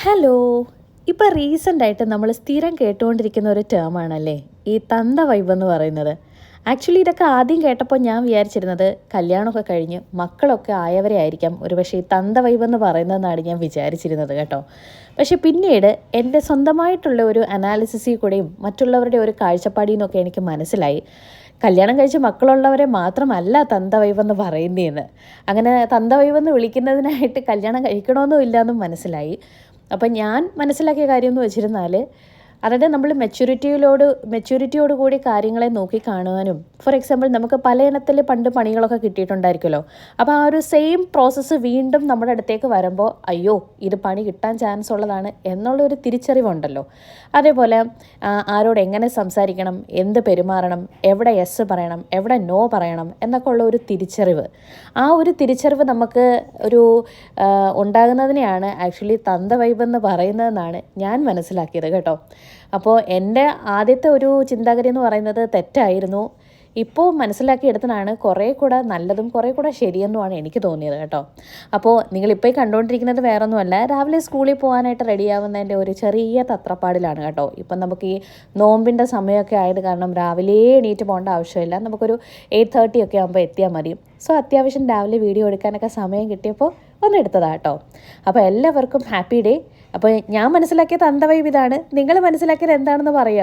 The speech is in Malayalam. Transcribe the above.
ഹലോ. ഇപ്പോൾ റീസെൻ്റായിട്ട് നമ്മൾ സ്ഥിരം കേട്ടുകൊണ്ടിരിക്കുന്ന ഒരു ടേമാണല്ലേ ഈ തന്ത വൈബ് എന്ന് പറയുന്നത്. ആക്ച്വലി ഇതൊക്കെ ആദ്യം കേട്ടപ്പോൾ ഞാൻ വിചാരിച്ചിരുന്നത് കല്യാണമൊക്കെ കഴിഞ്ഞ് മക്കളൊക്കെ ആയവരെ ആയിരിക്കാം ഒരുപക്ഷെ ഈ തന്ത വൈബ് എന്ന് പറയുന്നതെന്നാണ് ഞാൻ വിചാരിച്ചിരുന്നത് കേട്ടോ. പക്ഷെ പിന്നീട് എൻ്റെ സ്വന്തമായിട്ടുള്ള ഒരു അനാലിസിസിൽ കൂടെയും മറ്റുള്ളവരുടെ ഒരു കാഴ്ചപ്പാടിൽ നിന്നൊക്കെ എനിക്ക് മനസ്സിലായി കല്യാണം കഴിച്ച് മക്കളുള്ളവരെ മാത്രമല്ല തന്ത വൈബെന്ന് പറയുന്നതെന്ന്. അങ്ങനെ തന്ത വൈബെന്ന് വിളിക്കുന്നതിനായിട്ട് കല്യാണം കഴിക്കണമെന്നും ഇല്ലയെന്നും മനസ്സിലായി. അപ്പം ഞാൻ മനസ്സിലാക്കിയ കാര്യം എന്ന് വെച്ചിരുന്നാൽ അതായത് നമ്മൾ മെച്യൂരിറ്റിയോട് കൂടി കാര്യങ്ങളെ നോക്കി കാണുവാനും, ഫോർ എക്സാമ്പിൾ നമുക്ക് പല ഇനത്തിൽ പണ്ട് പണികളൊക്കെ കിട്ടിയിട്ടുണ്ടായിരിക്കുമല്ലോ. അപ്പോൾ ആ ഒരു സെയിം പ്രോസസ്സ് വീണ്ടും നമ്മുടെ അടുത്തേക്ക് വരുമ്പോൾ അയ്യോ ഇത് പണി കിട്ടാൻ ചാൻസ് ഉള്ളതാണ് എന്നുള്ളൊരു തിരിച്ചറിവുണ്ടല്ലോ. അതേപോലെ ആരോട് എങ്ങനെ സംസാരിക്കണം, എന്ത് പെരുമാറണം, എവിടെ യെസ് പറയണം, എവിടെ നോ പറയണം എന്നൊക്കെ ഉള്ള ഒരു തിരിച്ചറിവ്. ആ ഒരു തിരിച്ചറിവ് നമുക്ക് ഒരു ഉണ്ടാകുന്നതിനെയാണ് ആക്ച്വലി തന്ത വൈബ് എന്ന് പറയുന്നതെന്നാണ് ഞാൻ മനസ്സിലാക്കിയത് കേട്ടോ. അപ്പോൾ എൻ്റെ ആദ്യത്തെ ഒരു ചിന്താഗതി എന്ന് പറയുന്നത് തെറ്റായിരുന്നു. ഇപ്പോൾ മനസ്സിലാക്കിയെടുത്തതാണ് കുറേ കൂടെ നല്ലതും കുറേ കൂടെ ശരിയെന്നുമാണ് എനിക്ക് തോന്നിയത് കേട്ടോ. അപ്പോൾ നിങ്ങളിപ്പോൾ കണ്ടുകൊണ്ടിരിക്കുന്നത് വേറൊന്നുമല്ല, രാവിലെ സ്കൂളിൽ പോകാനായിട്ട് റെഡിയാവുന്നതിൻ്റെ ഒരു ചെറിയ തത്രപ്പാടിലാണ് കേട്ടോ. ഇപ്പം നമുക്ക് ഈ നോമ്പിൻ്റെ സമയമൊക്കെ ആയത് കാരണം രാവിലെ എണീറ്റ് പോകേണ്ട ആവശ്യമില്ല, നമുക്കൊരു 8:30 ഒക്കെ ആകുമ്പോൾ എത്തിയാൽ മതി. സോ അത്യാവശ്യം രാവിലെ വീഡിയോ എടുക്കാനൊക്കെ സമയം കിട്ടിയപ്പോൾ ഒന്ന് എടുത്തതാണ് കേട്ടോ. അപ്പോൾ എല്ലാവർക്കും ഹാപ്പി ഡേ. അപ്പോൾ ഞാൻ മനസ്സിലാക്കിയ തന്ത വൈബ് ഇതാണ്, നിങ്ങൾ മനസ്സിലാക്കിയത് എന്താണെന്ന് പറയുക.